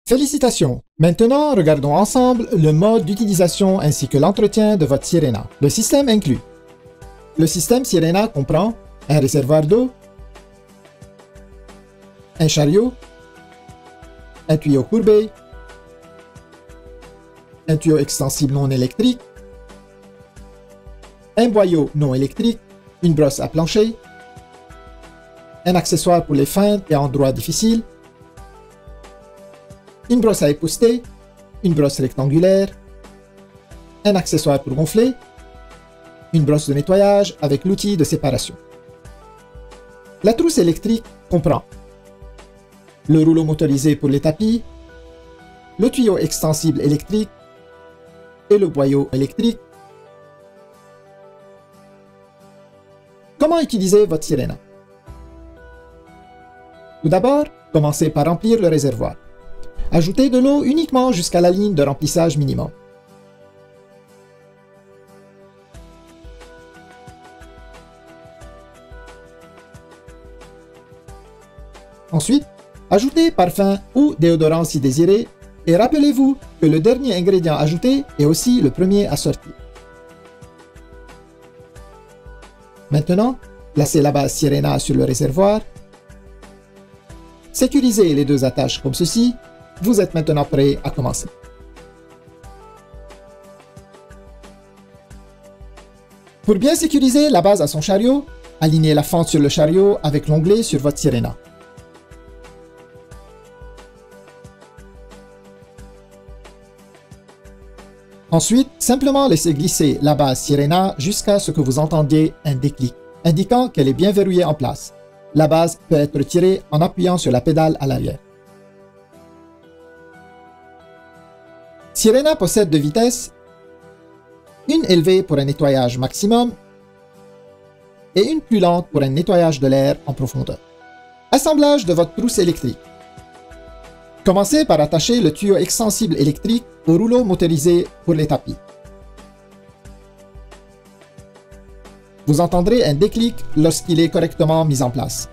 Félicitations! Maintenant, regardons ensemble le mode d'utilisation ainsi que l'entretien de votre Sirena. Le système inclut. Le système Sirena comprend un réservoir d'eau, un chariot, un tuyau courbé, un tuyau extensible non électrique, un boyau non électrique, une brosse à plancher, un accessoire pour les feintes et endroits difficiles, une brosse à épousseter, une brosse rectangulaire, un accessoire pour gonfler, une brosse de nettoyage avec l'outil de séparation. La trousse électrique comprend le rouleau motorisé pour les tapis, le tuyau extensible électrique et le boyau électrique. Comment utiliser votre Sirena? Tout d'abord, commencez par remplir le réservoir. Ajoutez de l'eau uniquement jusqu'à la ligne de remplissage minimum. Ensuite, ajoutez parfum ou déodorant si désiré et rappelez-vous que le dernier ingrédient ajouté est aussi le premier à sortir. Maintenant, placez la base Sirena sur le réservoir. Sécurisez les deux attaches comme ceci. Vous êtes maintenant prêt à commencer. Pour bien sécuriser la base à son chariot, alignez la fente sur le chariot avec l'onglet sur votre Sirena. Ensuite, simplement laissez glisser la base Sirena jusqu'à ce que vous entendiez un déclic, indiquant qu'elle est bien verrouillée en place. La base peut être retirée en appuyant sur la pédale à l'arrière. Sirena possède deux vitesses, une élevée pour un nettoyage maximum et une plus lente pour un nettoyage de l'air en profondeur. Assemblage de votre trousse électrique. Commencez par attacher le tuyau extensible électrique au rouleau motorisé pour les tapis. Vous entendrez un déclic lorsqu'il est correctement mis en place.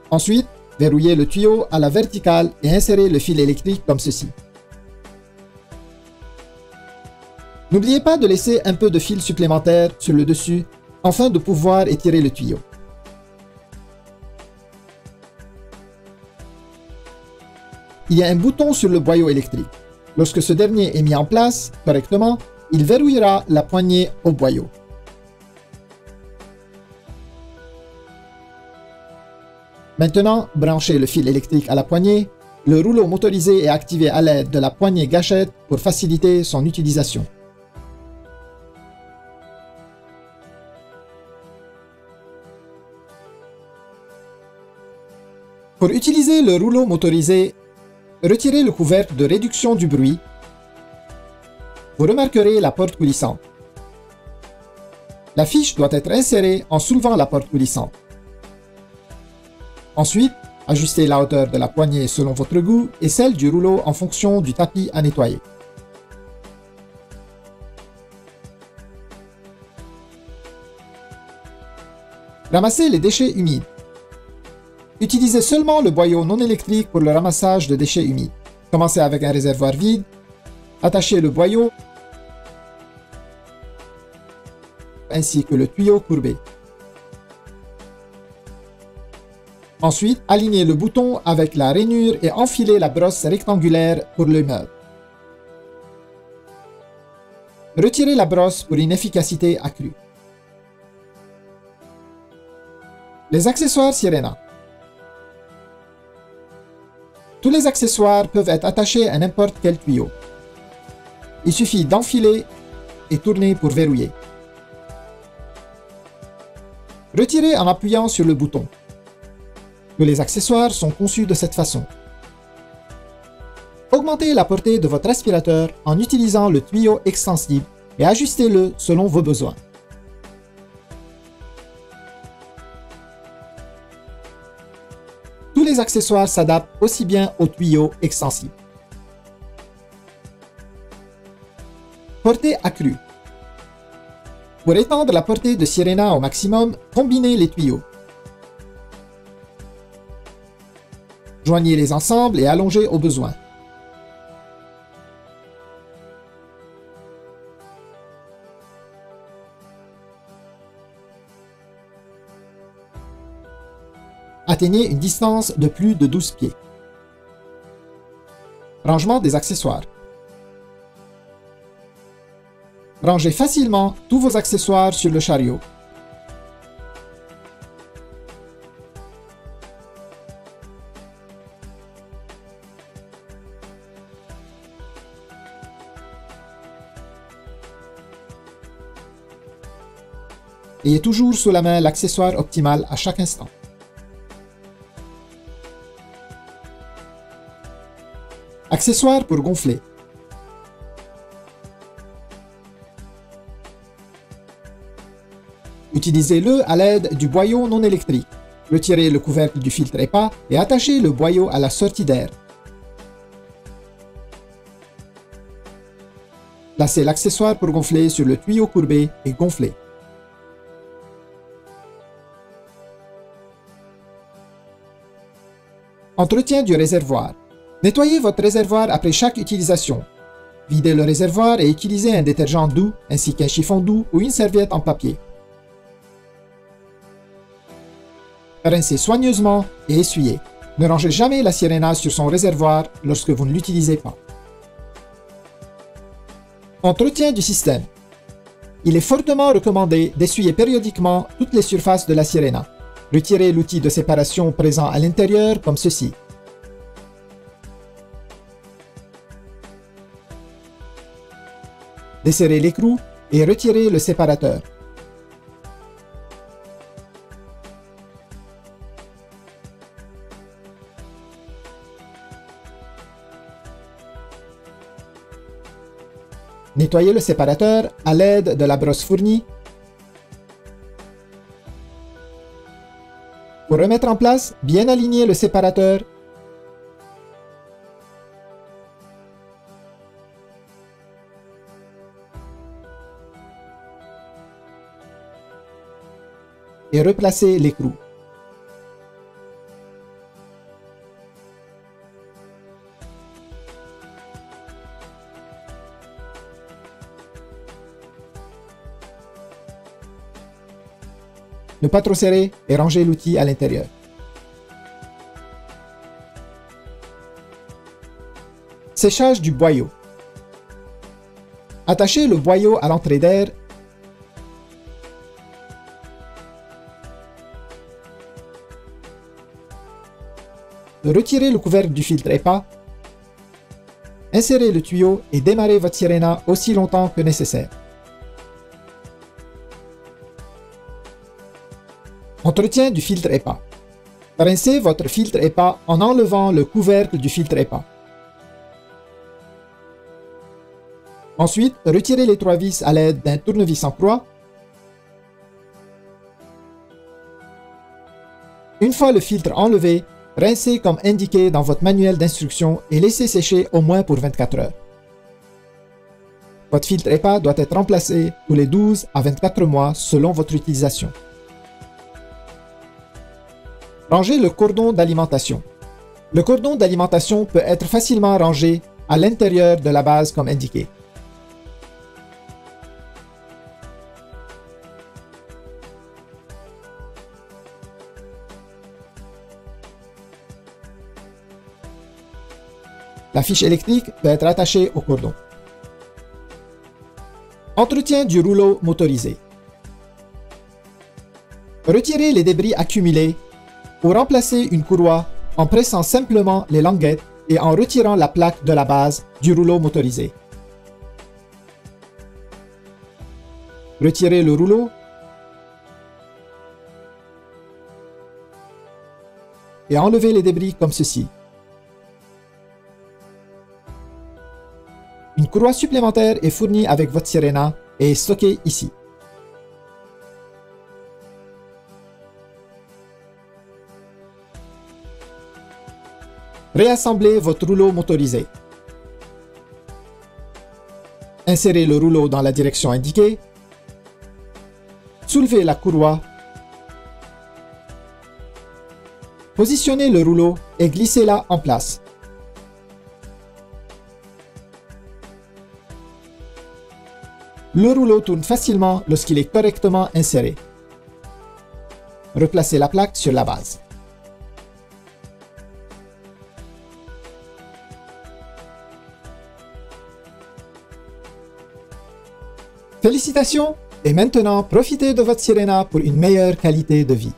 Ensuite, verrouillez le tuyau à la verticale et insérez le fil électrique comme ceci. N'oubliez pas de laisser un peu de fil supplémentaire sur le dessus afin de pouvoir étirer le tuyau. Il y a un bouton sur le boyau électrique. Lorsque ce dernier est mis en place correctement, il verrouillera la poignée au boyau. Maintenant, branchez le fil électrique à la poignée. Le rouleau motorisé est activé à l'aide de la poignée gâchette pour faciliter son utilisation. Pour utiliser le rouleau motorisé, retirez le couvercle de réduction du bruit. Vous remarquerez la porte coulissante. La fiche doit être insérée en soulevant la porte coulissante. Ensuite, ajustez la hauteur de la poignée selon votre goût et celle du rouleau en fonction du tapis à nettoyer. Ramassez les déchets humides. Utilisez seulement le boyau non électrique pour le ramassage de déchets humides. Commencez avec un réservoir vide. Attachez le boyau ainsi que le tuyau courbé. Ensuite, alignez le bouton avec la rainure et enfilez la brosse rectangulaire pour le meuble. Retirez la brosse pour une efficacité accrue. Les accessoires Sirena. Tous les accessoires peuvent être attachés à n'importe quel tuyau. Il suffit d'enfiler et tourner pour verrouiller. Retirez en appuyant sur le bouton. Tous les accessoires sont conçus de cette façon. Augmentez la portée de votre aspirateur en utilisant le tuyau extensible et ajustez-le selon vos besoins. Tous les accessoires s'adaptent aussi bien au tuyau extensible. Portée accrue. Pour étendre la portée de Sirena au maximum, combinez les tuyaux. Joignez-les ensemble et allongez au besoin. Atteignez une distance de plus de 12 pieds. Rangement des accessoires. Rangez facilement tous vos accessoires sur le chariot. Ayez toujours sous la main l'accessoire optimal à chaque instant. Accessoires pour gonfler. Utilisez-le à l'aide du boyau non électrique. Retirez le couvercle du filtre EPA et attachez le boyau à la sortie d'air. Placez l'accessoire pour gonfler sur le tuyau courbé et gonflez. Entretien du réservoir. Nettoyez votre réservoir après chaque utilisation. Videz le réservoir et utilisez un détergent doux ainsi qu'un chiffon doux ou une serviette en papier. Rincez soigneusement et essuyez. Ne rangez jamais la sirena sur son réservoir lorsque vous ne l'utilisez pas. Entretien du système. Il est fortement recommandé d'essuyer périodiquement toutes les surfaces de la sirena. Retirez l'outil de séparation présent à l'intérieur comme ceci. Desserrez l'écrou et retirez le séparateur. Nettoyez le séparateur à l'aide de la brosse fournie. Pour remettre en place, bien aligner le séparateur. Et replacer l'écrou. Ne pas trop serrer et ranger l'outil à l'intérieur. Séchage du boyau. Attachez le boyau à l'entrée d'air. Retirez le couvercle du filtre EPA. Insérez le tuyau et démarrez votre sirena aussi longtemps que nécessaire. Entretien du filtre EPA. Rincez votre filtre EPA en enlevant le couvercle du filtre EPA. Ensuite, retirez les 3 vis à l'aide d'un tournevis en croix. Une fois le filtre enlevé, rincez comme indiqué dans votre manuel d'instruction et laissez sécher au moins pour 24 heures. Votre filtre EPA doit être remplacé tous les 12 à 24 mois selon votre utilisation. Rangez le cordon d'alimentation. Le cordon d'alimentation peut être facilement rangé à l'intérieur de la base comme indiqué. La fiche électrique peut être attachée au cordon. Entretien du rouleau motorisé. Retirez les débris accumulés ou remplacez une courroie en pressant simplement les languettes et en retirant la plaque de la base du rouleau motorisé. Retirez le rouleau et enlevez les débris comme ceci. Une courroie supplémentaire est fournie avec votre sirena et est stockée ici. Réassemblez votre rouleau motorisé. Insérez le rouleau dans la direction indiquée. Soulevez la courroie. Positionnez le rouleau et glissez-la en place. Le rouleau tourne facilement lorsqu'il est correctement inséré. Replacez la plaque sur la base. Félicitations! Et maintenant, profitez de votre Sirena pour une meilleure qualité de vie.